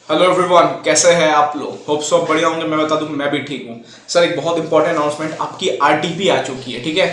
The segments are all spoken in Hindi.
हेलो एवरीवन, कैसे हैं आप लोग? होप सो आप बढ़िया होंगे। मैं बता दूं, मैं भी ठीक हूँ। सर, एक बहुत इंपॉर्टेंट अनाउंसमेंट, आपकी आरटीपी आ चुकी है। ठीक है,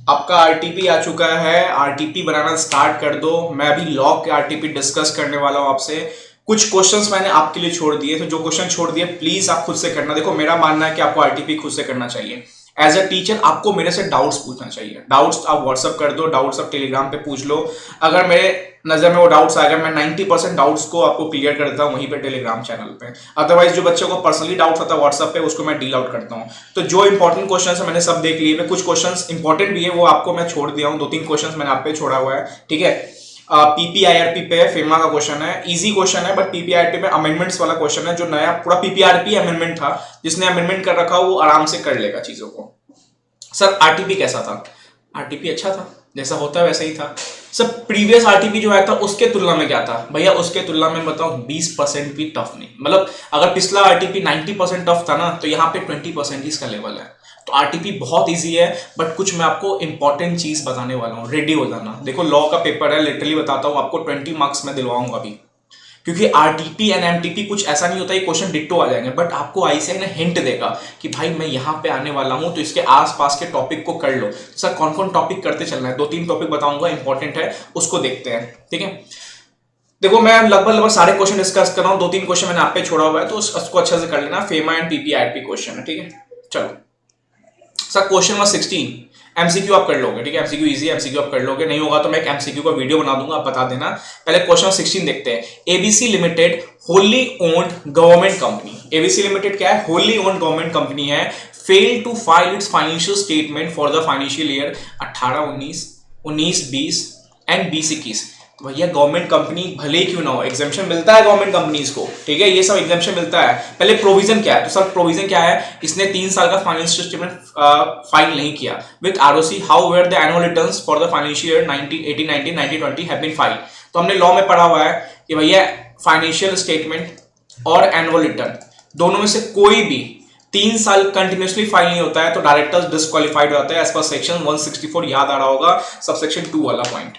आपका आरटीपी आ चुका है। आरटीपी बनाना स्टार्ट कर दो। मैं अभी लॉ के आरटीपी डिस्कस करने वाला हूँ आपसे। कुछ क्वेश्चंस मैंने आपके लिए छोड़ दिए, तो जो क्वेश्चन छोड़ दिए प्लीज आप खुद से करना। देखो, मेरा मानना है कि आपको आरटीपी खुद से करना चाहिए। एज अ टीचर आपको मेरे से डाउट्स पूछना चाहिए। डाउट्स आप व्हाट्सअप कर दो, डाउट्स आप टेलीग्राम पे पूछ लो। अगर मेरे नजर में वो डाउट्स आ गए, मैं 90% डाउट्स को आपको क्लियर कर देता हूँ वहीं पे टेलीग्राम चैनल पे। अदरवाइज जो बच्चों को पर्सनली डाउट्स आता है व्हाट्सएप पे, उसको मैं डील आउट करता हूँ। तो जो इंपॉर्टेंट क्वेश्चन है मैंने सब देख लिए। मैं कुछ क्वेश्चन इंपॉर्टेंट भी है वो आपको मैं छोड़ दिया हूँ। 2-3 क्वेश्चन मैंने आप पे छोड़ा हुआ है। ठीक है, पीपीआईआरपी पे फेमा का क्वेश्चन है, इजी क्वेश्चन है, बट पीपीआईआरपी में अमेंडमेंट्स वाला क्वेश्चन है। जो नया पूरा पीपीआरपी अमेंडमेंट था, जिसने अमेंडमेंट कर रखा वो आराम से कर लेगा चीजों को। सर, आरटीपी कैसा था? आरटीपी अच्छा था, जैसा होता है वैसा ही था। सर, प्रीवियस आरटीपी जो आया था उसके तुलना में क्या था भैया? उसके तुलना में बताऊं, 20% भी टफ नहीं। मतलब अगर पिछला आरटीपी 90% टफ था ना, तो यहाँ पे 20% ही इसका लेवल है। तो आरटीपी बहुत इजी है, बट कुछ मैं आपको इंपॉर्टेंट चीज बताने वाला हूँ, रेडी हो जाना। देखो, लॉ का पेपर है, लिटरली बताता हूँ आपको, 20 मार्क्स में दिलवाऊंगा अभी। क्योंकि आरटीपी एंड एमटीपी कुछ ऐसा नहीं होता, ये क्वेश्चन डिट्टो आ जाएंगे, बट आपको आईसीआई ने हिंट देगा कि भाई मैं यहाँ पे आने वाला हूँ, तो इसके आसपास के टॉपिक को कर लो। सर, कौन कौन टॉपिक करते चलना है? 2-3 टॉपिक बताऊंगा, इंपॉर्टेंट है, उसको देखते हैं। ठीक है, देखो मैं लगभग सारे क्वेश्चन डिस्कस कर रहा हूँ। 2-3 क्वेश्चन मैंने आप पे छोड़ा हुआ है, तो उसको अच्छे से कर लेना। फेमा एंड पीपीआईआरपी क्वेश्चन है। ठीक है, चलो। सर, क्वेश्चन नंबर 16 एमसीक्यू आप कर लोगे। ठीक है, एमसीक्यू इजी है, एमसीक्यू आप कर लोगे। नहीं होगा तो मैं एक एमसीक्यू का वीडियो बना दूंगा, आप बता देना। पहले क्वेश्चन 16 देखते हैं। ABC limited wholly owned government company. ABC limited क्या है? होली ओन्ड गवर्नमेंट कंपनी है। Fail to file its financial statement for the financial year 18-19, 19-20 and 20-21। तो भैया, गवर्नमेंट कंपनी भले ही क्यों ना हो, एग्जामेशन मिलता है गवर्नमेंट कंपनीज को। ठीक है, ये सब एग्जामेशन मिलता है। पहले प्रोविजन क्या है? तो सर, प्रोविजन क्या है? इसने 3 साल का फाइनेंशियल स्टेटमेंट फाइल नहीं किया with ROC, how were the annual returns for the financial year 1918-19, 1920 have been filed. तो हमने लॉ में पढ़ा हुआ है कि भैया फाइनेंशियल स्टेटमेंट और एनुअल रिटर्न दोनों में से कोई भी 3 साल कंटिन्यूसली फाइल नहीं होता है तो डायरेक्टर्स डिस्क्वालीफाइड हो जाते हैं एज पर सेक्शन 164। याद आ रहा होगा, सबसेक्शन 2 वाला पॉइंट।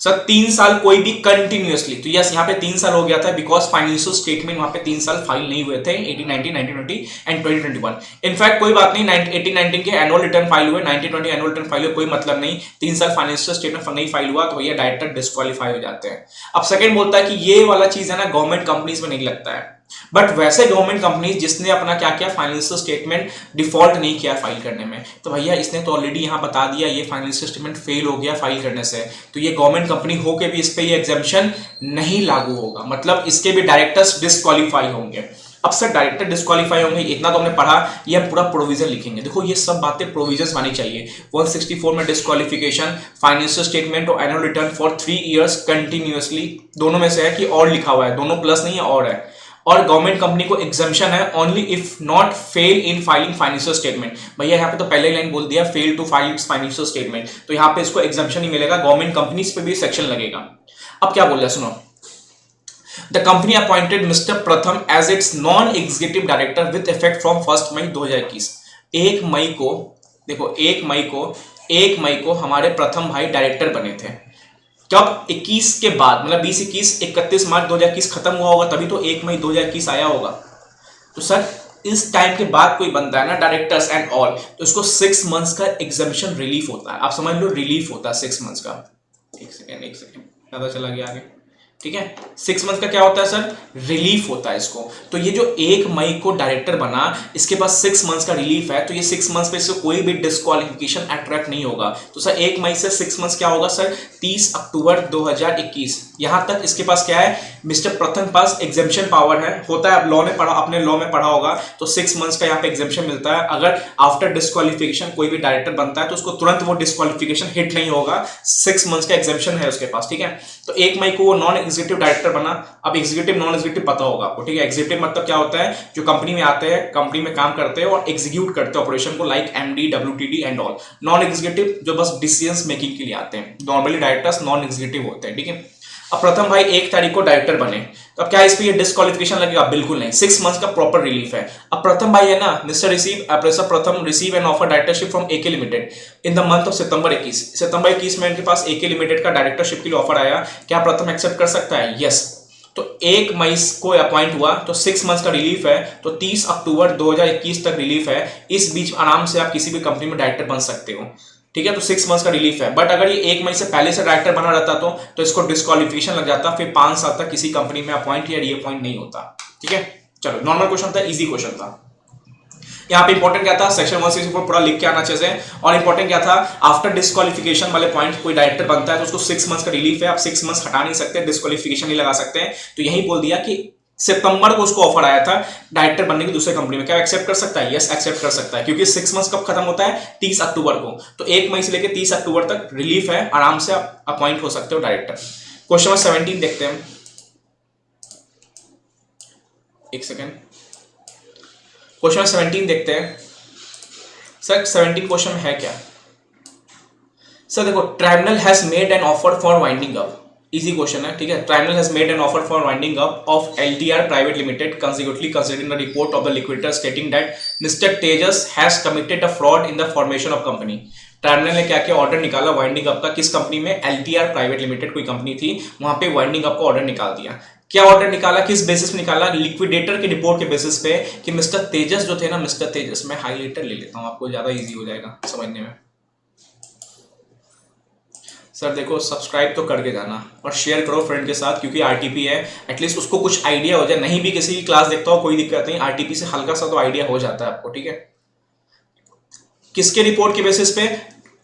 सर, 3 साल कोई भी कंटिन्यूअसली, तो यस यहाँ पे 3 साल हो गया था बिकॉज फाइनेंशियल स्टेटमेंट वहां पे 3 साल फाइल नहीं हुए थे 18-19, 19-20 एंड 20-21। इनफैक्ट कोई बात नहीं, 18-19 के एनुअल रिटर्न फाइल हुए, 19-20 एनुअल रिटर्न फाइल हुए, कोई मतलब नहीं। 3 साल फाइनेंशियल स्टेटमेंट नहीं फाइल हुआ तो भैया डायरेक्टर डिस्क्वालीफाई हो जाते हैं। अब सेकंड बोलता है कि ये वाला चीज है ना, गवर्नमेंट कंपनीज में नहीं लगता है, बट वैसे गवर्नमेंट कंपनी जिसने अपना क्या किया, फाइनेंशियल स्टेटमेंट डिफॉल्ट नहीं किया फाइल करने में, तो भैया इसने तो ऑलरेडी यहां बता दिया ये फाइनेंशियल स्टेटमेंट फेल हो गया फाइल करने से, तो ये गवर्नमेंट कंपनी हो के भी इस पे ये एग्जाम्पशन नहीं लागू होगा। मतलब इसके भी डायरेक्टर्स डिस्क्वालीफाई होंगे। अब सर, डायरेक्टर डिस्क्वालीफाई होंगे, इतना तो हमने पढ़ा, ये हम पूरा प्रोविजन लिखेंगे। देखो, ये सब बातें प्रोविजंस मानी चाहिए। 164 में डिस्क्वालिफिकेशन, फाइनेंशियल स्टेटमेंट और annual return for 3 years continuously, दोनों में से है कि और लिखा हुआ है, दोनों प्लस नहीं है और है। और गवर्नमेंट कंपनी को एग्जाम्पशन है only if not fail in filing financial statement. भैया यहाँ पे तो पहले लाइन बोल दिया fail to file financial statement, तो यहाँ पे इसको एग्जाम्पशन ही मिलेगा। गवर्नमेंट कंपनीज पे भी सेक्शन लगेगा। अब क्या बोल रहा है सुनो। The company appointed mister Pratham as its non executive director with effect from 1 May 2021। 1 मई को, देखो 1 मई को हमारे प्रथम भाई डायरेक्टर बने थे। कब? 21 के बाद, मतलब 20-21, 31 मार्च 2021 खत्म हुआ होगा, तभी तो 1 मई 2021 आया होगा। तो सर, इस टाइम के बाद कोई बनता है ना डायरेक्टर्स एंड ऑल, तो इसको 6 मंथ्स का एग्जामिशन रिलीफ होता है। आप समझ लो, रिलीफ होता है 6 मंथ्स का। एक सेकेंड पता चला गया आगे। ठीक है, 6 मंथ का क्या होता है सर? रिलीफ होता है इसको। तो ये जो 1 मई को डायरेक्टर बना, इसके पास 6 मंथ्स का रिलीफ है, तो ये 6 मंथ्स पे इसको कोई भी डिस्क्वालिफिकेशन अट्रैक्ट नहीं होगा। तो सर 1 मई से 6 मंथ्स क्या होगा सर? 30 अक्टूबर 2021। यहां तक इसके पास क्या है? मिस्टर प्रथम पास एग्जाम्पशन पावर है, होता है। लॉ में पढ़ा, अपने लॉ में पढ़ा होगा, तो 6 मंथ्स का यहाँ पे एग्जाम्पशन मिलता है। अगर आफ्टर डिस्क्वालिफिकेशन कोई भी डायरेक्टर बनता है तो उसको तुरंत वो डिस्क्वालिफिकेशन हिट नहीं होगा, 6 मंथ्स का एग्जाम्पशन है उसके पास। ठीक है, तो 1 मई को वो नॉन एग्जीक्यूटिव डायरेक्टर बना। अब एग्जीक्यूटिव नॉन एग्जीक्यूटिव पता होगा आपको। ठीक है, एग्जीक्यूटिव मतलब क्या होता है? जो कंपनी में आते हैं, कंपनी में काम करते हैं और एग्जीक्यूट करते हैं ऑपरेशन को, like MD, WTD and all. Non executive जो बस डिसीजंस मेकिंग के लिए आते हैं। नॉर्मली डायरेक्टर्स नॉन एग्जीक्यूटिव होते हैं। ठीक है, अब प्रथम भाई 1 तारीख को डायरेक्टर बने, तो अब क्या इस पे ये डिस्क्वालिफिकेशन लगेगा? बिल्कुल नहीं, 6 मंथ्स का प्रॉपर रिलीफ है। अब प्रथम भाई है ना, mister Pratham receive an offer directorship from AK limited in the month of September 21 में इनके पास एके लिमिटेड का डायरेक्टरशिप के लिए ऑफर आया। क्या प्रथम एक्सेप्ट कर सकता है? यस। तो 1 मई को अपॉइंट हुआ तो 6 मंथ्स का रिलीफ है, तो 30 अक्टूबर 2021 तक रिलीफ है। इस बीच आराम से आप किसी भी कंपनी में डायरेक्टर बन सकते हो, ठीक है। तो 6 मंथ्स का रिलीफ है, बट अगर ये 1 मई से पहले से डायरेक्टर बना रहता तो इसको डिस्क्वालिफिकेशन लग जाता, फिर 5 साल तक किसी कंपनी में अपॉइंट या रीअपॉइंट नहीं होता, ठीक है। चलो, नॉर्मल क्वेश्चन था, इजी क्वेश्चन था। यहाँ पे इंपॉर्टेंट क्या था, सेक्शन 164 पूरा लिख के आना चाहिए। और इंपॉर्टेंट क्या था, आफ्टर डिस्क्वालिफिकेशन वाले पॉइंट कोई डायरेक्टर बनता है तो उसको 6 मंथ्स का रिलीफ है, आप 6 मंथ्स हटा नहीं सकते, डिस्क्वालिफिकेशन नहीं लगा सकते हैं। तो यही बोल दिया कि सितंबर को उसको ऑफर आया था डायरेक्टर बनने की दूसरे कंपनी में, क्या एक्सेप्ट कर सकता है? यस, एक्सेप्ट कर सकता है, क्योंकि 6 मंथ्स कब खत्म होता है? 30 अक्टूबर को। तो 1 मई से लेकर 30 अक्टूबर तक रिलीफ है, आराम से आप अपॉइंट हो सकते हो डायरेक्टर। क्वेश्चन नंबर 17 देखते हैं, एक सेकेंड। क्वेश्चन नंबर 17 देखते हैं। सर 17 क्वेश्चन है क्या? सर देखो, tribunal has made an offer for winding up, easy question है, ठीक है। Tribunal has made an offer for winding up of LTR private limited consecutively considering the report of the liquidator stating that mister Tejas has committed a fraud in the formation of company. Tribunal ने क्या क्या ऑर्डर निकाला वाइंडिंग अप का, किस कंपनी में? LTR प्राइवेट लिमिटेड कोई कंपनी थी, वहां पे वाइंडिंग अप का ऑर्डर निकाल दिया। क्या ऑर्डर निकाला, किस बेसिस पे निकाला? लिक्विडेटर की रिपोर्ट के बेसिस पे कि मिस्टर तेजस जो थे ना, मिस्टर तेजस, मैं हाईलाइटर ले लेता हूं, आपको ज्यादा इजी हो जाएगा समझने में। सर देखो, सब्सक्राइब तो करके जाना और शेयर करो फ्रेंड के साथ, क्योंकि आरटीपी है, एटलीस्ट उसको कुछ आइडिया हो जाए। नहीं भी किसी की क्लास देखता हो कोई दिक्कत नहीं, आरटीपी से हल्का सा तो आइडिया हो जाता है आपको, ठीक है। किसके रिपोर्ट के बेसिस पे?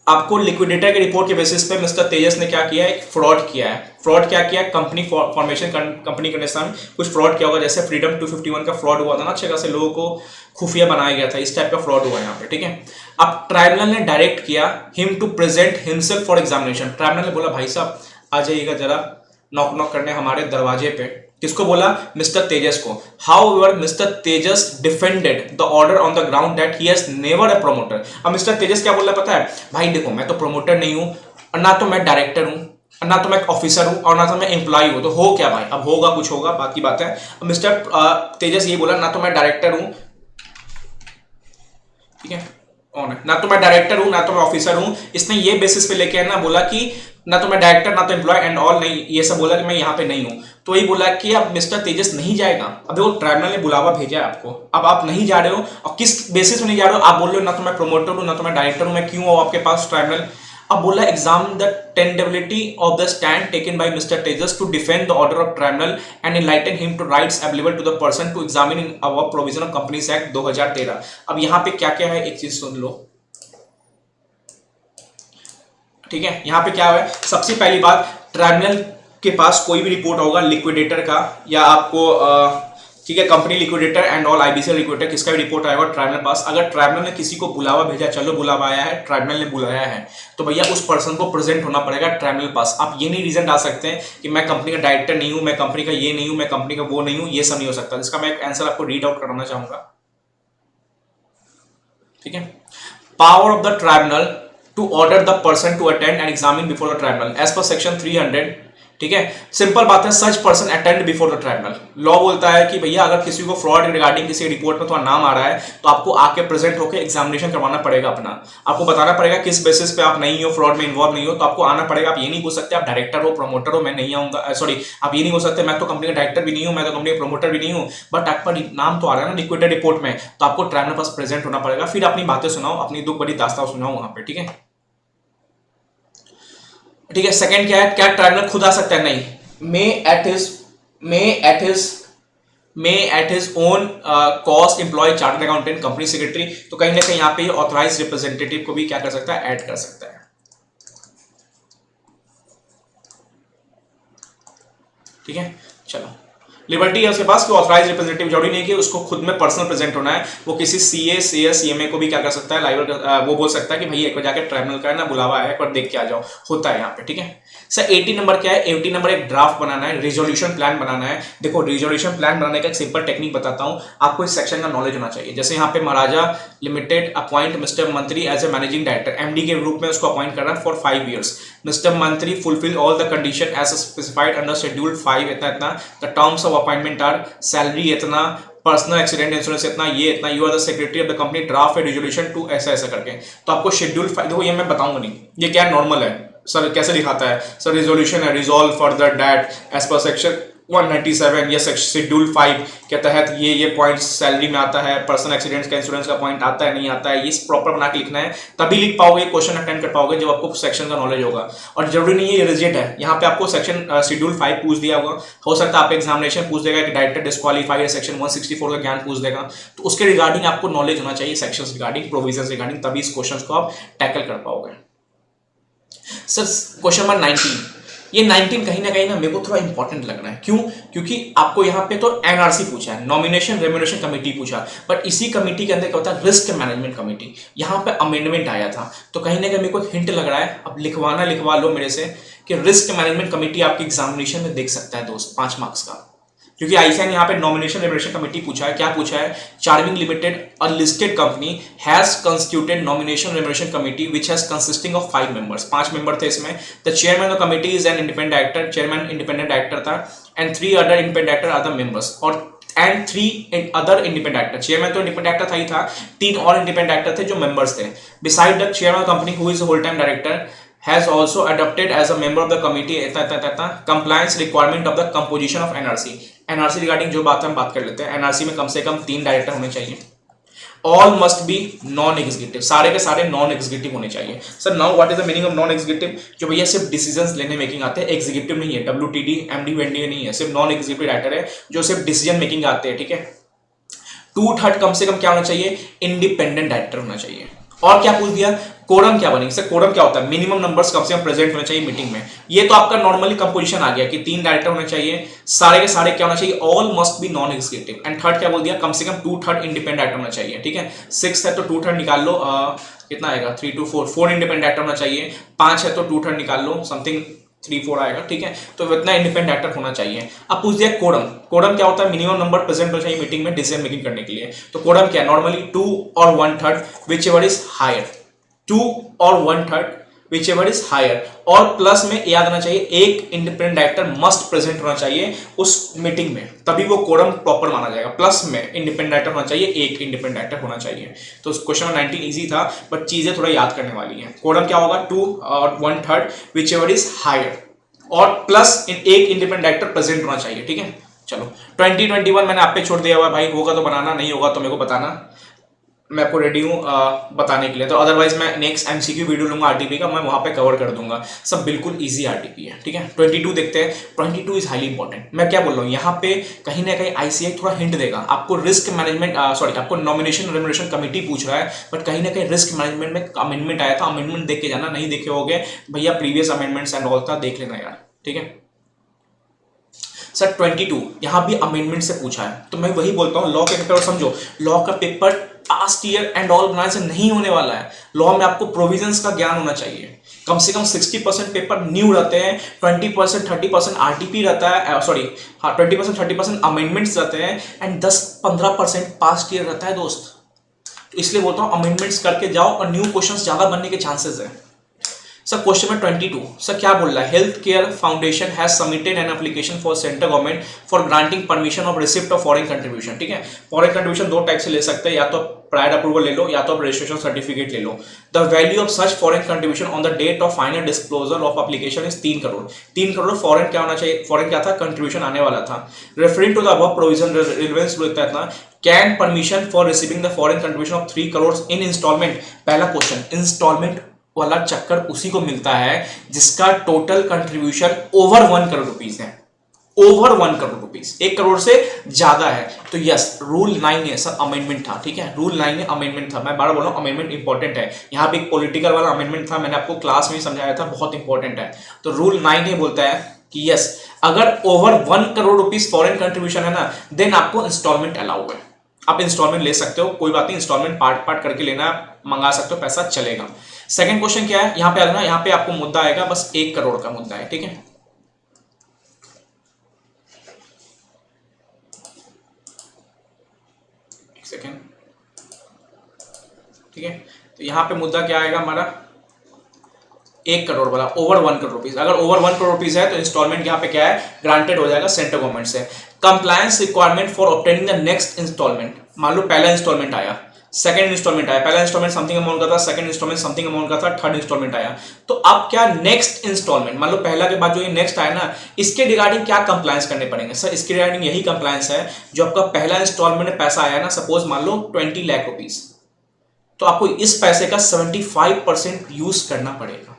आपको लिक्विडेटर के रिपोर्ट के बेसिस पे मिस्टर तेजस ने क्या किया है? एक फ्रॉड किया है। फ्रॉड क्या किया? कंपनी फॉर्मेशन, कंपनी करने समय कुछ फ्रॉड किया होगा, जैसे फ्रीडम 251 का फ्रॉड हुआ था ना, अच्छे खासे लोगों को खुफिया बनाया गया था, इस टाइप का फ्रॉड हुआ है यहाँ पे, ठीक है। अब ट्राइब्यूनल ने डायरेक्ट किया him to present himself for examination. Tribunal ने बोला भाई साहब आ जाइएगा जरा नॉक नॉक करने हमारे दरवाजे पे। किसको बोला? मिस्टर तेजस को। However mister Tejas defended the order on the ground that he has never a promoter. अब मिस्टर तेजस क्या बोल रहा है पता है? भाई देखो, मैं तो प्रमोटर नहीं हूं, और ना तो मैं डायरेक्टर हूं, ना तो मैं ऑफिसर हूं, और ना तो मैं एम्प्लॉय हूं, तो हो क्या भाई? अब होगा कुछ होगा, बाकी बात है। अब मिस्टर तेजस ये बोला, ना तो मैं डायरेक्टर हूं, ठीक है, ऑन है, ना तो मैं डायरेक्टर हूं, ना तो मैं ऑफिसर हूं। इसने ये बेसिस पे लेके ना बोला कि ना तो मैं डायरेक्टर, ना तो एम्प्लॉय एंड ऑल, नहीं, ये सब बोला कि मैं यहां पे नहीं हूं। तो ये बोला कि अब मिस्टर तेजस नहीं जाएगा। अब देखो, ट्राइब्यूनल ने बुलावा भेजा है आपको, अब आप नहीं जा रहे हो, और किस बेसिस में नहीं जा रहे हो? आप बोल रहे हो ना तो मैं प्रमोटर हूं, ना तो मैं डायरेक्टर हूं, मैं क्यों हूं आपके पास ट्राइब्यूनल? अब बोला exam the tenability of the stand taken by mister Tejas to defend the order of tribunal and enlighten him to rights available to the person to examine in our provision of companies act 2013। अब यहां पे क्या क्या है, एक चीज सुन लो, ठीक है। यहां पे क्या है? सबसे पहली बात, ट्राइब्यूनल के पास कोई भी रिपोर्ट होगा लिक्विडेटर का, या आपको ठीक है, company liquidator and all, IBCL liquidator, किसका भी रिपोर्ट आएगा ट्राइब्यूनल पास। अगर ट्राइब्यूनल ने किसी को बुलावा भेजा, चलो बुलावा आया है, ट्राइब्यूनल ने बुलाया है, तो भैया उस पर्सन को प्रेजेंट होना पड़ेगा ट्राइब्यूनल पास। आप ये नहीं रीजन डाल सकते हैं कि मैं कंपनी का डायरेक्टर नहीं हूं, मैं कंपनी का ये नहीं हूं, मैं कंपनी का वो नहीं हूं, ये सब नहीं हो सकता। जिसका मैं एक आंसर आपको रीड आउट कराना चाहूंगा, ठीक है। Power of the tribunal to order the person to attend and examine before the tribunal as per section 300, ठीक है। सिंपल बात है, such person attend before the tribunal. Law बोलता है कि भैया अगर किसी को फ्रॉड रिगार्डिंग किसी रिपोर्ट में तुम्हारा नाम आ रहा है, तो आपको आके प्रेजेंट होकर एग्जामिनेशन करवाना पड़ेगा अपना। आपको बताना पड़ेगा किस बेसिस पे आप नहीं हो, फ्रॉड में इन्वॉल्व नहीं हो, तो आपको आना पड़ेगा। आप ये नहीं बोल सकते आप डायरेक्टर हो, प्रमोटर हो, मैं नहीं आऊंगा, सॉरी, आप ये नहीं बोल सकते मैं तो कंपनी का डायरेक्टर भी नहीं हूं, मैं तो कंपनी का प्रमोटर भी नहीं हूं, बट आपका नाम तो आ रहा है ना लिक्विडेटर रिपोर्ट में, तो आपको ट्राइब्यूनल पास प्रेजेंट होना पड़ेगा। फिर अपनी बातें सुनाओ, अपनी दुख बड़ी दास्तां सुनाओ वहां पे, ठीक है, ठीक है। सेकंड क्या है? क्या ट्राइब्यूनल खुद आ सकता है? नहीं, may at his own cost employ chartered accountant, company secretary. तो कहीं ना कहीं यहाँ पे ऑथराइज रिप्रेजेंटेटिव को भी क्या कर सकता है? ऐड कर सकता है, ठीक है। चलो, लिबर्टी है उसके पास कि ऑथराइज रिप्रेजेंटेटिव, जरूरी नहीं कि उसको खुद में पर्सनल प्रेजेंट होना है, वो किसी सीए, सीएस, सीएमए को भी क्या कर सकता है? लाइव वो बोल सकता है कि भाई एक बार जाकर ट्राइब्यूनल का है ना बुलावा है, एक बार देख के आ जाओ, होता है यहाँ पे, ठीक है। सर 80 नंबर क्या है? 80 नंबर एक ड्राफ्ट बनाना है, रिजोल्यूशन प्लान बनाना है। देखो, रिजोल्यूशन प्लान बनाने का एक सिंपल टेक्निक बताता हूं, आपको इस सेक्शन का नॉलेज होना चाहिए। जैसे यहाँ पे Maharaja limited appoint mister Mantri as a managing director, MD के रूप में उसको अपॉइंट कर रहा है for 5 years. Mister Mantri fulfil all the condition as specified under schedule 5, इतना इतना। The terms of appointment are salary इतना, पर्सनल एक्सीडेंट इंश्योरेंस इतना, ये इतना, you are the secretary of the company, draft resolution to, ऐसा ऐसा करके। तो आपको शेड्यूल 5, देखो ये मैं बताऊंगा नहीं, ये क्या नॉर्मल है। सर कैसे दिखाता है? सर रिजोल्यूशन है, resolve further that as per section 197 या शेड्यूल 5 के तहत ये पॉइंट्स सैलरी में आता है, पर्सनल एक्सीडेंट्स का इंश्योरेंस का पॉइंट आता है नहीं आता है, ये प्रॉपर बना के लिखना है, तभी लिख पाओगे, क्वेश्चन अटेंड कर पाओगे जब आपको सेक्शन का नॉलेज होगा। और जरूरी नहीं है ये रिजिड है, यहाँ पे आपको सेक्शन शेड्यूल 5 पूछ दिया होगा, हो सकता है आप एग्जामिनेशन पूछ देगा कि डायरेक्टर डिस्क्वालीफाई या सेक्शन 164 का ज्ञान पूछ देगा, तो उसके रिगार्डिंग आपको नॉलेज होना चाहिए, सेक्शंस रिगार्डिंग, प्रोविजंस रिगार्डिंग, तभी इस क्वेश्चन को आप टैकल कर पाओगे। सर क्वेश्चन नंबर 19, ये 19 कहीं ना कहीं ना मेरे को थोड़ा इंपॉर्टेंट लग रहा है। क्यों? क्योंकि आपको यहाँ पे तो एनआरसी पूछा है, नॉमिनेशन रेम्युनरेशन कमेटी पूछा, बट इसी कमेटी के अंदर क्या होता है, रिस्क मैनेजमेंट कमेटी, यहाँ पे अमेंडमेंट आया था, तो कहीं ना कहीं मेरे को हिंट लग रहा है, अब लिखवा लो मेरे से कि रिस्क मैनेजमेंट कमेटी आपके एग्जामिनेशन में देख सकता है दोस्त, 5 मार्क्स का। क्योंकि आईसीएन यहाँ पे नॉमिनेशन रेम्युनरेशन कमेटी पूछा है, क्या पूछा है, charming limited a listed company has constituted nomination remuneration committee which has consisting of 5 members, 5 member थे इसमें। The chairman of the committee is an independent director, chairman independent director था, and 3 other independent director are the members, और and 3 other independent director, chairman तो इंडिपेंडेंट डायरेक्टर था ही था, 3 और इंडिपेंडेंट डायरेक्टर थे जो मेंबर्स थे। Beside the chairman of company who is whole time director has also adopted as a member of the committee compliance requirement of the composition of NRC। NRC regarding जो बात हम बात कर लेते हैं, NRC में कम से कम 3 डायरेक्टर होने चाहिए, all must be non executive, सारे के सारे नॉन एग्जीक्यूटिव होने चाहिए। Sir now what is the meaning of non executive, जो भैया सिर्फ डिसीजंस लेने मेकिंग आते हैं, एग्जीक्यूटिव नहीं है, WTD MD वेंडी नहीं है, सिर्फ नॉन एग्जीक्यूटिव डायरेक्टर है जो सिर्फ डिसीजन मेकिंग आते हैं, ठीक है। 2/3 कम से कम क्या होना चाहिए, इंडिपेंडेंट डायरेक्टर होना चाहिए। और क्या पूछ दिया, कोरम क्या बनेगी, सर कोरम क्या होता है, मिनिमम नंबर्स कम से कम प्रेजेंट होने चाहिए मीटिंग में, ये तो आपका नॉर्मली कंपोजिशन आ गया कि 3 डायरेक्टर होने चाहिए, सारे के सारे क्या होना चाहिए, all must be non executive, and third क्या बोल दिया, कम से कम 2/3 इंडिपेंडेंट डायरेक्टर होना चाहिए, ठीक है। 6 है तो 2/3 निकाल लो, कितना आएगा 3 to 4 इंडिपेंडेंट डायरेक्टर होना चाहिए, 5 है तो 2/3 निकाल लो, समथिंग 3-4 आएगा, ठीक है। तो इतना इंडिपेंडेंट डायरेक्टर होना चाहिए। अब पूछ दिया कोरम, कोरम क्या होता है, मिनिमम नंबर प्रेजेंट होना चाहिए मीटिंग में डिसीजन मेकिंग करने के लिए, तो कोरम क्या है, नॉर्मली 2 और 1/3 विच एवर इज हायर, 2 और 1/3 विच एवर इज हायर, और प्लस में याद आना चाहिए एक इंडिपेंडेंट डायरेक्टर मस्ट प्रेजेंट होना चाहिए उस मीटिंग में, तभी वो कोरम प्रॉपर माना जाएगा। प्लस में इंडिपेंडेंट डायरेक्टर होना चाहिए, एक इंडिपेंडेंट डायरेक्टर होना चाहिए। तो क्वेश्चन नंबर 19 इजी था, बट चीजें थोड़ा याद करने वाली हैं। कोरम क्या होगा, 2 और 1/3 विच एवर इज हायर, और प्लस एक इंडिपेंडेंट डायरेक्टर प्रेजेंट होना चाहिए, ठीक है। चलो 2021 मैंने आप पे छोड़ दिया हुआ भाई, होगा तो बनाना, नहीं होगा तो मेरे को बताना, मैं आपको रेडी हूँ बताने के लिए। तो अदरवाइज मैं नेक्स्ट MCQ वीडियो लूंगा आरटीपी का, मैं वहां पे कवर कर दूंगा, सब बिल्कुल इजी आरटीपी है, ठीक है। 22 देखते हैं, 22 इज हाईली इंपॉर्टेंट। मैं क्या बोल रहा हूँ यहाँ पे, कहीं ना कहीं ICAI थोड़ा हिंट देगा आपको, रिस्क मैनेजमेंट आपको नॉमिनेशन रेम्युनरेशन कमेटी पूछ रहा है, बट कहीं ना कहीं रिस्क मैनेजमेंट में अमेंडमेंट आया था, अमेंडमेंट देख के जाना, नहीं देखे होगे भैया प्रीवियस अमेंडमेंट्स एंड ऑल था, देख लेना यार, ठीक है। सर 22 यहां भी अमेंडमेंट से पूछा है, तो मैं वही बोलता हूं, लॉ के पेपर समझो, लॉ का paper past year and all बनाने से नहीं होने वाला है। लॉ में आपको प्रोविजंस का ज्ञान होना चाहिए, कम से कम 60% पेपर न्यू रहते हैं, 20% 30% आरटीपी रहता है, 20% 30% अमेंडमेंट्स रहते हैं, एंड 10-15% पास्ट ईयर रहता है दोस्त। तो इसलिए बोलता हूं अमेंडमेंट्स करके जाओ, और न्यू क्वेश्चंस ज्यादा बनने के चांसेस है। सर क्वेश्चन नंबर 22, सर क्या बोल रहा है, health care foundation has submitted an application for central government for granting permission of receipt of foreign contribution, ठीक है। फॉरेन कंट्रीब्यूशन 2 टाइप से ले सकते हैं, या तो प्रायर अप्रूवल ले लो, या तो रजिस्ट्रेशन सर्टिफिकेट ले लो। The value of such foreign contribution on the date of final disclosure of application is 3 crore. 3 crore foreign क्या होना चाहिए, फॉरेन क्या था, कंट्रीब्यूशन आने वाला था। Referring to the above provision relevance इतना, can permission for receiving the foreign contribution of 3 crore in instalment. पहला क्वेश्चन, इंस्टॉलमेंट वाला चक्कर उसी को मिलता है जिसका total contribution over 1 crore rupees है, ओवर 1 करोड़ रुपीस, 1 करोड़ से ज्यादा है। तो यस, रूल 9 है सर, अमेंडमेंट था, ठीक है, रूल 9 में अमेंडमेंट था। मैं बार बोल रहा हूं अमेंडमेंट इंपॉर्टेंट है, यहाँ पे एक पॉलिटिकल वाला अमेंडमेंट था, मैंने आपको क्लास में समझाया था, बहुत इंपॉर्टेंट है। तो रूल 9 ये बोलता है कि यस, अगर over 1 crore rupees foreign contribution है ना, देन आपको इंस्टॉलमेंट अलाउ है, आप इंस्टॉलमेंट ले सकते हो, कोई बात नहीं, इंस्टॉलमेंट पार्ट करके लेना, मंगा सकते हो, पैसा चलेगा। सेकंड क्वेश्चन क्या है, यहां पे आना, यहां पे आपको मुद्दा आएगा बस 1 करोड़ का मुद्दा है, ठीक है। एक सेकेंड, ठीक है। तो यहां पे मुद्दा क्या आएगा हमारा, 1 करोड़ वाला, ओवर 1 करोड़ रुपीज। अगर ओवर 1 करोड़ रुपीज है तो इंस्टॉलमेंट यहां पे क्या है, ग्रांटेड हो जाएगा सेंट्रल गवर्नमेंट से। Compliance requirement for obtaining the next instalment, मान लो पहला इंस्टॉलमेंट आया, सेकंड इंस्टॉलमेंट आया, पहला इंस्टॉलमेंट समथिंग अमाउंट का था, सेकंड इंस्टॉलमेंट समथिंग अमाउंट का था, थर्ड इंस्टॉलमेंट आया। तो अब क्या नेक्स्ट इंस्टॉलमेंट, मान लो पहला के बाद जो ये नेक्स्ट आया ना, इसके रिगार्डिंग क्या कंप्लायंस करने पड़ेंगे सर? इसके रिगार्डिंग यही कंप्लायंस है, जो आपका पहला इंस्टॉलमेंट में पैसा आया ना, सपोज मान लो 20 लाख रुपीज, तो आपको इस पैसे का 75% यूज करना पड़ेगा।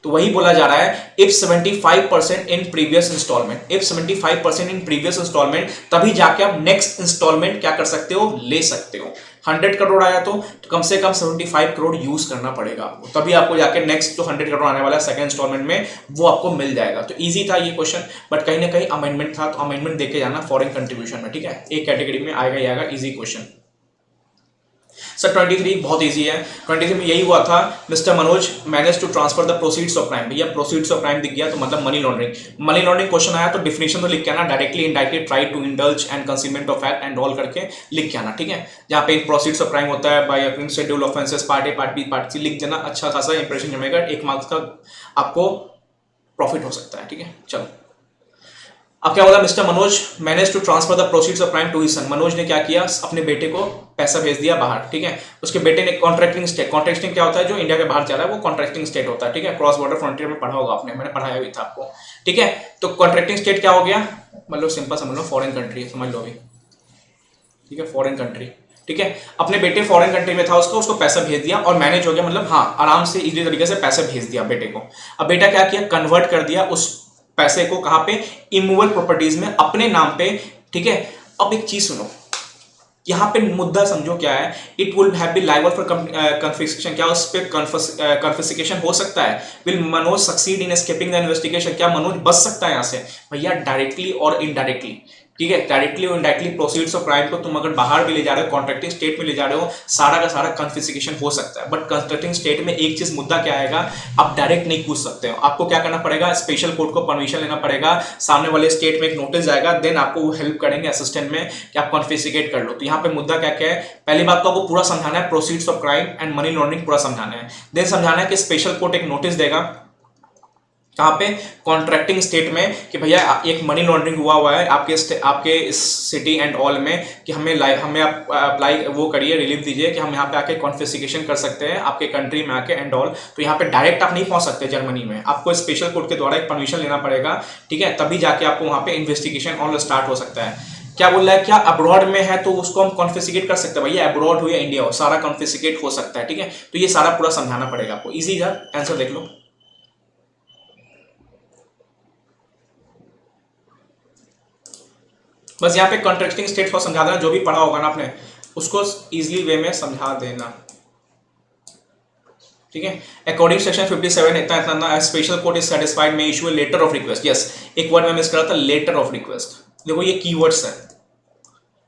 तो वही बोला जा रहा है, if 75% in previous instalment, if 75% in previous instalment, तभी जाके आप नेक्स्ट इंस्टॉलमेंट क्या कर सकते हो, ले सकते हो। 100 करोड़ आया तो कम से कम 75 करोड़ यूज करना पड़ेगा आपको, तभी आपको जाके नेक्स्ट जो 100 करोड़ आने वाला है सेकंड इंस्टॉलमेंट में, वो आपको मिल जाएगा। तो इजी था ये क्वेश्चन, बट कहीं ना कहीं अमेंडमेंट था, तो अमेंडमेंट देके जाना फॉरेन कंट्रीब्यूशन में, ठीक है। एक कैटेगरी में आएगा ही आएगा, इजी क्वेश्चन। सर 23 बहुत इजी है। 23 में यही हुआ था, mister Manoj manage to transfer the proceeds of crime. भैया प्रोसीड्स ऑफ क्राइम दिख गया तो मतलब money laundering. Money laundering question आया तो डिफिनेशन तो लिख के आना, directly indirectly try to indulge and concealment of act and all करके लिख के आना, ठीक है। जहाँ पे प्रोसीड्स ऑफ क्राइम होता है by acquiring schedule offences part A part B part C लिख देना, अच्छा खासा इंप्रेशन जमेगा, 1 मार्क्स का आपको प्रॉफिट हो सकता है, ठीक है। चलो अब क्या बोला, mister Manoj manage to transfer the proceeds of crime to his son. Manoj ने क्या किया, अपने बेटे को पैसा भेज दिया बाहर, ठीक है। उसके बेटे ने कॉन्ट्रैक्टिंग स्टेट, कॉन्ट्रैक्टिंग क्या होता है, जो इंडिया के बाहर जा रहा है वो कॉन्ट्रैक्टिंग स्टेट होता है, ठीक है। क्रॉस बॉर्डर फ्रंटियर में पढ़ा होगा आपने, मैंने पढ़ाया भी था आपको, ठीक है। तो कॉन्ट्रैक्टिंग स्टेट क्या हो गया, मतलब सिंपल समझ लो फॉरेन कंट्री, समझ लो अभी, ठीक है, फॉरेन कंट्री, ठीक है। अपने बेटे फॉरेन कंट्री में था, उसको पैसा भेज दिया और मैनेज हो गया, मतलब हाँ आराम से इजी तरीके से पैसा भेज दिया बेटे को। अब बेटा क्या किया, कन्वर्ट कर दिया उस पैसे को, कहां पे, इमूवेबल प्रॉपर्टीज में, अपने नाम पे, ठीक है। अब एक चीज सुनो, यहां पे मुद्दा समझो क्या है, it will have been liable for confiscation, क्या उस पे कन्फिस्केशन हो सकता है। Will Manoj succeed in escaping the investigation, क्या मनोज बच सकता है यहां से? भैया डायरेक्टली और इनडायरेक्टली, ठीक है, डायरेक्टली और इनडायरेक्टली प्रोसीड्स ऑफ क्राइम को तुम अगर बाहर भी ले जा रहे हो, कॉन्ट्रैक्टिंग स्टेट में ले जा रहे हो, सारा का सारा कन्फिस्केशन हो सकता है। बट कॉन्ट्रैक्टिंग स्टेट में एक चीज मुद्दा क्या आएगा, आप डायरेक्ट नहीं पूछ सकते हो, आपको क्या करना पड़ेगा, स्पेशल कोर्ट को परमिशन लेना पड़ेगा, सामने वाले स्टेट में एक नोटिस आएगा, देन आपको वो हेल्प करेंगे असिस्टेंट में कि आप कॉन्फिस्केट कर लो। तो यहाँ पे मुद्दा क्या क्या है, पहली बात तो आपको पूरा समझाना है, proceeds of crime and money laundering पूरा समझाना है। देन समझाना है कि स्पेशल कोर्ट एक नोटिस देगा, कहाँ पे, कॉन्ट्रैक्टिंग स्टेट में, कि भैया एक मनी लॉन्ड्रिंग हुआ है आपके इस सिटी एंड ऑल में, कि हमें आप अप्लाई वो करिए, रिलीफ दीजिए कि हम यहाँ पे आके कॉन्फिस्केशन कर सकते हैं आपके कंट्री में आके एंड ऑल। तो यहाँ पे डायरेक्ट आप नहीं पहुंच सकते जर्मनी में, आपको स्पेशल कोर्ट के द्वारा एक परमिशन लेना पड़ेगा, ठीक है, तभी जाके आपको वहाँ पे इन्वेस्टिगेशन ऑल स्टार्ट हो सकता है। क्या बोल रहा है, क्या अब्रॉड में है तो उसको हम कॉन्फिस्केट कर सकते हैं? भैया अब्रॉड हो या इंडिया हो, सारा कॉन्फिस्केट हो सकता है, ठीक है। तो ये सारा पूरा समझाना पड़ेगा आपको, इजी था, आंसर देख लो। बस यहाँ पे कॉन्ट्रैक्टिंग स्टेट को समझा देना, जो भी पढ़ा होगा ना आपने उसको इजीली वे में समझा देना, ठीक है। अकॉर्डिंग सेक्शन 57 इतना special court is satisfied may issue letter of request. Yes, एक वर्ड में मिस करा था, लेटर ऑफ रिक्वेस्ट। देखो ये कीवर्ड्स है,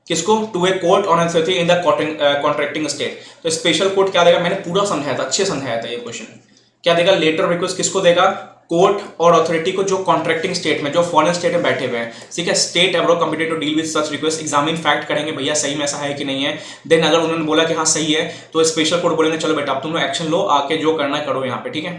किसको, to a court on authority in the contracting state. तो स्पेशल कोर्ट क्या देगा, मैंने पूरा समझाया था, अच्छे समझाया था ये क्वेश्चन। क्या देगा, लेटर ऑफ रिक्वेस्ट किसको देगा, कोर्ट और अथॉरिटी को, जो कॉन्ट्रैक्टिंग स्टेट में, जो फॉरेन स्टेट में बैठे हुए हैं, ठीक है। State abroad competent to deal with such request, examine fact करेंगे भैया सही में ऐसा है कि नहीं है। देन अगर उन्होंने बोला कि हाँ सही है, तो स्पेशल कोर्ट बोलेंगे चलो बेटा अब तुम लोग एक्शन लो, आके जो करना है करो यहाँ पे, ठीक है,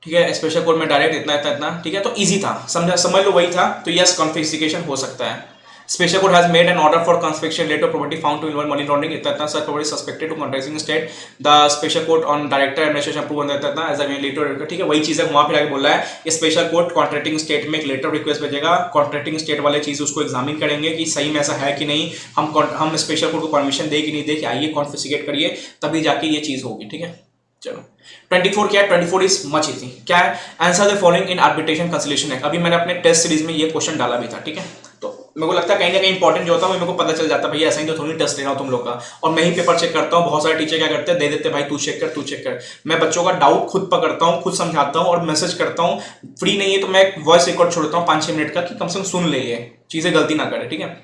ठीक है। स्पेशल कोर्ट में डायरेक्ट इतना, ठीक है। तो इजी था, समझ लो वही था। तो यस, कॉन्फिस्केशन हो सकता है। Special court has made an order for confiscation later property found to involve money laundering. इतना such property suspected to contracting state. The special court on director administration approve इतना as a later, ठीक है, वही चीज़ है, वहाँ पे आगे बोल रहा है कि स्पेशल कोर्ट कॉन्ट्रैक्टिंग स्टेट में एक लेटर रिक्वेस्ट भेजेगा, कॉन्ट्रैक्टिंग स्टेट वाले चीज़ उसको एग्जामिन करेंगे कि सही में ऐसा है कि नहीं, हम स्पेशल कोर्ट को परमिशन दे कि नहीं दे, कि आइए कॉन्फिस्केट करिए, तभी जाके ये चीज़ होगी, ठीक है। चलो 24 क्या है, 24 इज मच इजी। क्या है, answer the following in arbitration conciliation act. अभी मैंने अपने टेस्ट सीरीज में ये क्वेश्चन डाला भी था, ठीक है। तो मेरे को लगता है कहीं ना कहीं इंपॉर्टेंट जो होता है मेरे को पता चल जाता है, भैया ऐसा ही तो थोड़ी टेस्ट ले रहा हूँ तुम लोग का, और मैं ही पेपर चेक करता हूँ। बहुत सारे टीचर क्या करते हैं, दे देते भाई तू चेक कर, तू चेक कर। मैं बच्चों का डाउट खुद पकड़ता हूँ, खुद समझाता हूँ और मैसेज करता हूँ। फ्री नहीं है तो मैं एक वॉइस रिकॉर्ड छोड़ता हूँ 5-6 मिनट का, कि कम से कम सुन ले, ये चीजें गलती ना करे, ठीक है।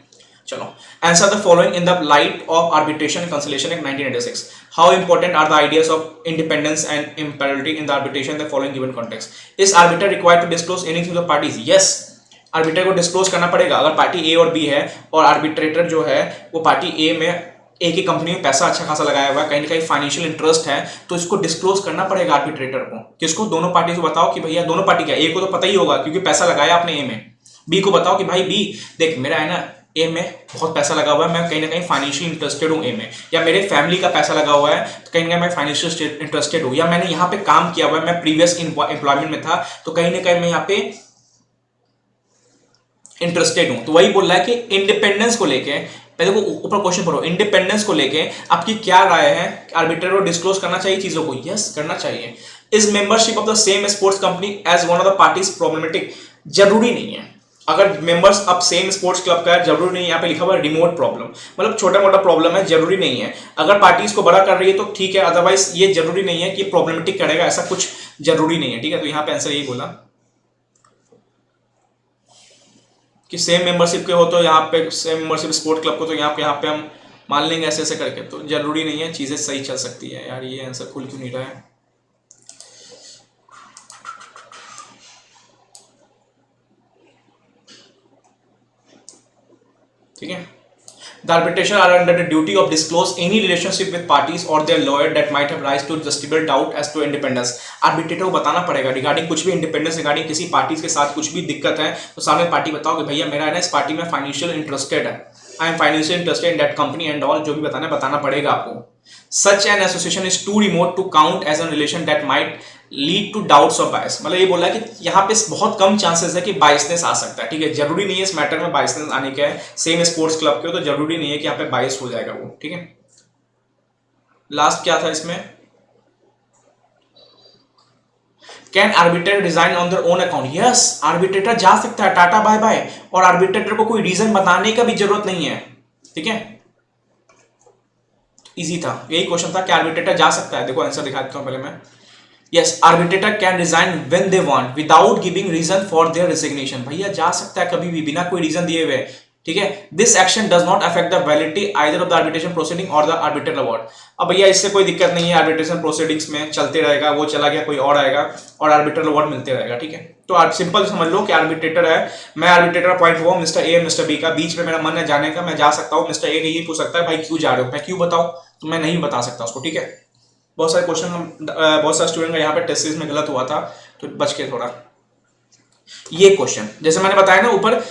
चलो, answer the following in the light of arbitration conciliation act 1986। How important are the ideas of independence and impartiality in the arbitration the following given context. Is arbiter required to disclose anything to the parties? Yes, arbiter को डिस्क्लोज करना पड़ेगा। अगर पार्टी ए और बी है और आर्बिट्रेटर जो है वो पार्टी ए में, एक ही कंपनी में पैसा अच्छा खासा लगाया हुआ है, कहीं ना कहीं फाइनेंशियल इंटरेस्ट है, तो इसको डिस्क्लोज करना पड़ेगा आर्बिट्रेटर को। किसको, दोनों पार्टी को बताओ कि भैया दोनों पार्टी क्या, ए को तो पता ही होगा क्योंकि पैसा लगाया आपने ए में, बी को बताओ कि भाई बी देख मेरा है ना ए में बहुत पैसा लगा हुआ है, मैं कहीं ना कहीं फाइनेंशियल इंटरेस्टेड हूँ ए में, या मेरे फैमिली का पैसा लगा हुआ है तो कहीं ना कहीं मैं फाइनेंशियल इंटरेस्टेड हूँ, या मैंने यहाँ पे काम किया हुआ है, मैं प्रीवियस एम्प्लॉयमेंट में था तो कहीं ना कहीं मैं यहाँ पे इंटरेस्टेड हूं। तो वही बोल रहा है कि इंडिपेंडेंस को लेके, पहले को ऊपर क्वेश्चन पढ़ो, इंडिपेंडेंस को लेके आपकी क्या राय है, आर्बिट्रेटर को डिस्क्लोज करना चाहिए चीजों को? यस करना चाहिए। Is membership of the same sports company as one of the parties problematic? जरूरी नहीं है, अगर मेंबर्स अब सेम स्पोर्ट्स क्लब का है जरूरी नहीं है, यहाँ पे लिखा हुआ है रिमोट प्रॉब्लम, मतलब छोटा मोटा प्रॉब्लम है, जरूरी नहीं है। अगर पार्टीज को बड़ा कर रही है तो ठीक है, अदरवाइज ये जरूरी नहीं है कि प्रॉब्लमेटिक करेगा, ऐसा कुछ जरूरी नहीं है, ठीक है। तो यहाँ पे आंसर यही बोला कि सेम मेंबरशिप के हो तो यहाँ पे सेम मेंबरशिप स्पोर्ट क्लब को तो यहाँ पे हम मान लेंगे ऐसे ऐसे करके, तो जरूरी नहीं है, चीजें सही चल सकती है। यार ये आंसर खुल क्यों नहीं रहा है? ठीक है, The arbitration are under the duty of disclose any relationship with parties or their lawyer that might have rise to justifiable doubt as to independence. Arbitrator को बताना पड़ेगा रिगार्डिंग कुछ भी इंडिपेंडेंस, रिगार्डिंग किसी पार्टीज के साथ कुछ भी दिक्कत है तो सामने पार्टी बताओ कि भैया मेरा है ना इस पार्टी में फाइनेंशियल इंटरेस्टेड है, I am financial interested in that company and all, जो भी बताना है बताना पड़ेगा आपको। Such an association is too remote to count as a relation that might lead to doubts of bias. मतलब ये बोला है कि यहाँ पे बहुत कम चांसेस है कि बाइसनेस आ सकता है, ठीक है। जरूरी नहीं है इस मैटर में बाइसनेस आने का है, सेम स्पोर्ट्स क्लब के हो तो जरूरी नहीं है कि यहाँ पे बाइस हो जाएगा वो, ठीक है। लास्ट क्या था इसमें? Can arbitrator resign on their own account? Yes, arbitrator जा सकता है, टाटा बाय बाय, और आर्बिट्रेटर को कोई रीजन बताने का भी जरूरत नहीं है, ठीक है। इजी था, यही क्वेश्चन था कि आर्बिट्रेटर जा सकता है। देखो आंसर दिखा देता हूं पहले मैं। Yes, arbitrator can resign when they want without giving reason for their resignation. भैया जा सकता है कभी भी बिना कोई रीजन दिए हुए, ठीक है। This action does not affect the validity either of the arbitration proceeding और द आर्बिट्रल अवार्ड। अब भैया इससे कोई दिक्कत नहीं है, आर्बिट्रेशन प्रोसीडिंग्स में चलते रहेगा, वो चला गया कोई और आएगा और आर्बिट्रल अवार्ड मिलते रहेगा, ठीक है। तो आप सिंपल समझ लो कि आर्बिट्रेटर है, मैं आर्बिट्रेटर पॉइंट हुआ मिस्टर ए मिस्टर बी का, बीच में मेरा मन है जाने का, मैं जा सकता हूँ। मिस्टर ए नहीं पूछ सकता है भाई क्यों जा रहे हो, मैं क्यों बताऊं, तो मैं नहीं बता सकता उसको, ठीक है। बहुत सारे क्वेश्चन बहुत सारे स्टूडेंट का यहाँ पे टेस्ट सीरीज में गलत हुआ था तो बच के थोड़ा। ये क्वेश्चन जैसे मैंने बताया ना ऊपर,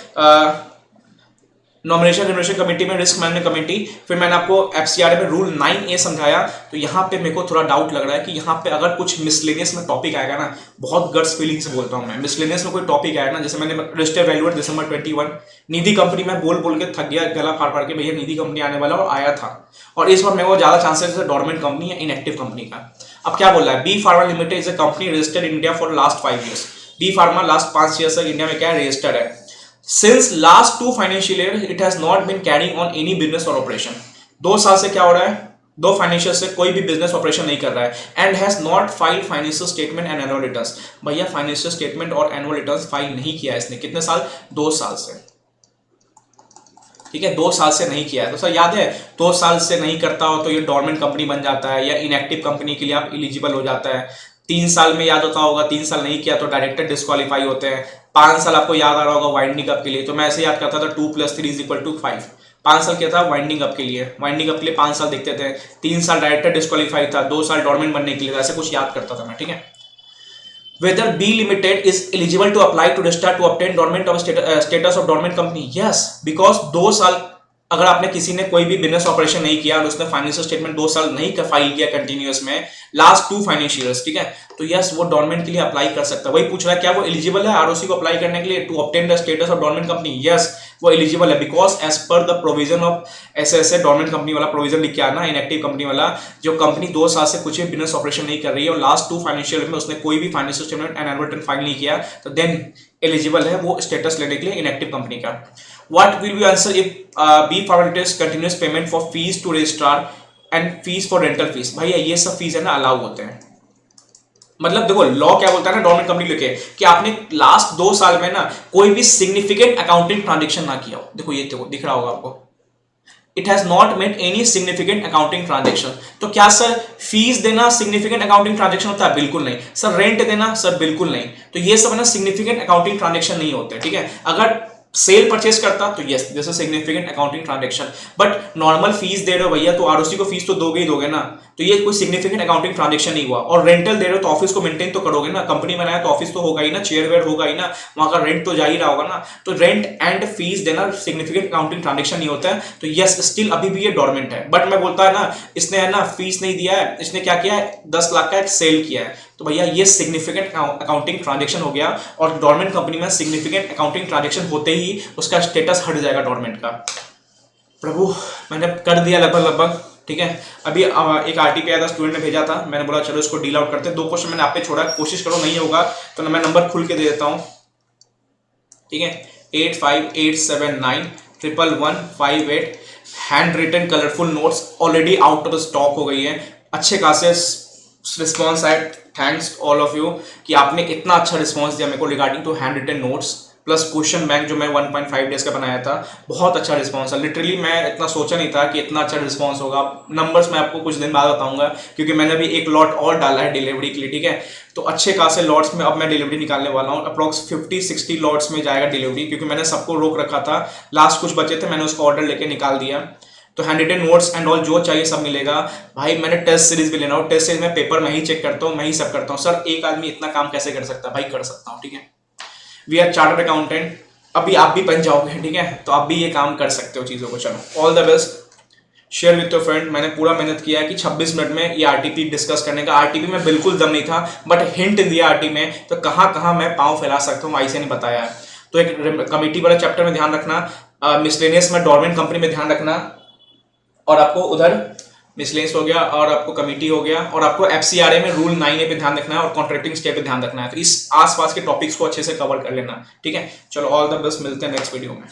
नॉमिनेशन रिजर्वेशन कमेटी में रिस्क मैनेजमेंट कमेटी, फिर मैंने आपको एफसीआर में रूल 9A समझाया, तो यहाँ पे मेरे को थोड़ा डाउट लग रहा है कि यहाँ पे अगर कुछ मिसलेनियस में टॉपिक आएगा ना, बहुत गट्स फीलिंग से बोलता हूँ मैं, मिसलेनियस में कोई टॉपिक आएगा ना, जैसे मैंने रजिस्टर वैल्यूएट दिसंबर 21 निधि कंपनी में बोल बोल के थक गया, गला फाड़ फाड़ के भैया निधि कंपनी आने वाला और आया था, और इस बार मेरे को ज्यादा चांसेस है डोरमेंट कंपनी या इनएक्टिव कंपनी का। अब क्या बोल रहा है, B pharma limited is a company registered in India for last 5 years। B pharma last 5 years तक इंडिया में क्या है, रजिस्टर्ड है। Since last 2 financial years, it has not been carrying on any business or operation। 2 साल से क्या हो रहा है, 2 फाइनेंशियल से कोई भी बिजनेस ऑपरेशन नहीं कर रहा है, and has not filed financial statement and annual returns. भैया फाइनेंशियल स्टेटमेंट और एनुअल रिटर्न्स फाइल नहीं किया है इसने, कितने साल, 2 साल से, ठीक है। 2 साल से नहीं किया है, तो सर याद है 2 साल से नहीं करता हो तो ये डोरमेंट कंपनी बन जाता है, या इनएक्टिव कंपनी के लिए आप एलिजिबल हो जाता है। 3 साल में याद होता होगा, 3 साल नहीं किया तो डायरेक्टर डिस्क्वालीफाई होते हैं। 5 साल आपको याद आ रहा होगा वाइंडिंग अप के लिए, तो मैं ऐसे याद करता था 2 + 3 = 5। 5 साल क्या था वाइंडिंग अप के लिए, वाइंडिंग अप के लिए 5 साल देखते थे, 3 साल डायरेक्टर डिस्क्वालीफाई था, 2 साल डोरमेंट बनने के लिए, ऐसे कुछ याद करता था मैं, ठीक है। Whether B Limited is eligible to apply to register to obtain dormant of status of dormant company? Yes, because 2 साल अगर आपने किसी ने कोई भी बिजनेस ऑपरेशन नहीं किया और उसने फाइनेंशियल स्टेटमेंट 2 साल नहीं फाइल किया कंटिन्यूअस में, लास्ट 2 फाइनेंशियल ईयर्स, ठीक है, तो यस वो डोरमेंट के लिए अप्लाई कर सकता है। वही पूछ रहा है क्या वो एलिजिबल है आरओसी को अप्लाई करने के लिए to obtain the status of dormant company? Yes वो एलिजिबल है, because as per the provision of ऐसे डोरमेंट कंपनी वाला प्रोविजन लिख के आना, इनएक्टिव कंपनी वाला, जो कंपनी 2 साल से कुछ भी बिजनेस ऑपरेशन नहीं कर रही है और लास्ट 2 फाइनेंशियल में उसने कोई भी financial statement and annual return file नहीं किया, तो देन एलिजिबल है वो स्टेटस लेने के लिए इनएक्टिव कंपनी का। What will be answer if B formalities continuous payment for fees to registrar and fees for rental fees? भैया ये सब फीस है ना अलाउ होते हैं, मतलब देखो लॉ क्या बोलता है ना डोरमेंट कंपनी लेके कि आपने लास्ट 2 साल में ना कोई भी सिग्निफिकेंट अकाउंटिंग ट्रांजेक्शन ना किया हो। देखो ये देखो दिख रहा होगा आपको, it has not made any significant accounting transaction. तो क्या सर फीस देना सिग्निफिकेंट अकाउंटिंग ट्रांजेक्शन होता है? बिल्कुल नहीं। सर रेंट देना? सर बिल्कुल नहीं। तो ये सब है ना सिग्निफिकेंट अकाउंटिंग ट्रांजेक्शन नहीं होते, ठीक है। अगर सेल परचेस करता तो yes this is significant accounting transaction. But normal fees दे रहे हो भैया तो आरओसी को फीस तो दोगे ही दोगे ना, तो ये कोई सिग्निफिकेंट अकाउंटिंग ट्रांजैक्शन नहीं हुआ। और रेंटल दे रहे हो तो ऑफिस को मेंटेन तो करोगे ना, कंपनी बनाया तो ऑफिस तो होगा ही ना, चेयर वेयर होगा ही ना, वहां का रेंट तो जा ही रहा होगा ना। तो रेंट एंड फीस देना सिग्निफिकेंट अकाउंटिंग ट्रांजैक्शन नहीं होता है। तो यस स्टिल अभी भी ये डोरमेंट है। बट मैं बोलता है ना इसने है ना फीस नहीं दिया है, इसने क्या किया है 10 लाख का एक सेल किया है, तो भैया ये सिग्निफिकेंट अकाउंटिंग ट्रांजैक्शन हो गया। और डोरमेंट कंपनी में सिग्निफिकेंट अकाउंटिंग ट्रांजैक्शन होते ही उसका स्टेटस हट जाएगा डोरमेंट का। प्रभु मैंने कर दिया लगभग लगभग, ठीक है। अभी एक आरटीपी आया था, स्टूडेंट ने भेजा था, मैंने बोला चलो इसको डील आउट करते हैं। 2 क्वेश्चन मैंने आप पे छोड़ा, कोशिश करो नहीं होगा तो मैं नंबर खुल के दे देता हूँ, ठीक है। 8587911158 handwritten colourful notes already out of stock हो गई है। अच्छे खासे रिस्पॉन्स आए, थैंक्स ऑल ऑफ यू कि आपने इतना अच्छा रिस्पॉन्स दिया मेरे को regarding to handwritten notes plus question bank जो मैं 1.5 डेज का बनाया था। बहुत अच्छा रिस्पॉन्स है, लिटरली मैं इतना सोचा नहीं था कि इतना अच्छा रिस्पॉन्स होगा। नंबर्स मैं आपको कुछ दिन बाद बताऊंगा क्योंकि मैंने अभी एक लॉट और डाला है डिलीवरी के लिए, ठीक है। तो अच्छे खासे लॉट्स में अब मैं डिलीवरी निकालने वाला हूँ, अप्रॉक्स 50-60 लॉट्स में जाएगा डिलीवरी, क्योंकि मैंने सबको रोक रखा था। लास्ट कुछ बचे थे, मैंने उसका ऑर्डर लेके निकाल दिया। तो handwritten notes and all जो चाहिए सब मिलेगा भाई। मैंने टेस्ट सीरीज भी लेना हो, टेस्ट सीरीज में पेपर मैं ही चेक करता हूँ, मैं ही सब करता हूँ। सर एक आदमी इतना काम कैसे कर सकता है भाई? कर सकता हूँ, ठीक है। वी आर चार्टर्ड अकाउंटेंट, अभी आप भी बन जाओगे, ठीक है, तो आप भी ये काम कर सकते हो चीज़ों को। चलो all the best, share with your friend. मैंने पूरा मेहनत किया है कि 26 मिनट में ये आरटीपी डिस्कस करने का। आरटीपी में बिल्कुल दम नहीं था, बट हिंट दिया आरटीपी में, तो कहाँ कहाँ मैं पाँव फैला सकता हूँ ऐसे नहीं बताया है। तो एक कमिटी वाला चैप्टर में ध्यान रखना, मिसलेनियस में डोरमेंट कंपनी में ध्यान रखना, और आपको उधर मिसलेंस हो गया, और आपको कमिटी हो गया, और आपको एफसीआरए में रूल 9A पे ध्यान रखना है, और कॉन्ट्रैक्टिंग स्टे पे ध्यान रखना है। तो इस आसपास के टॉपिक्स को अच्छे से कवर कर लेना, ठीक है। चलो ऑल द बेस्ट, मिलते हैं नेक्स्ट वीडियो में।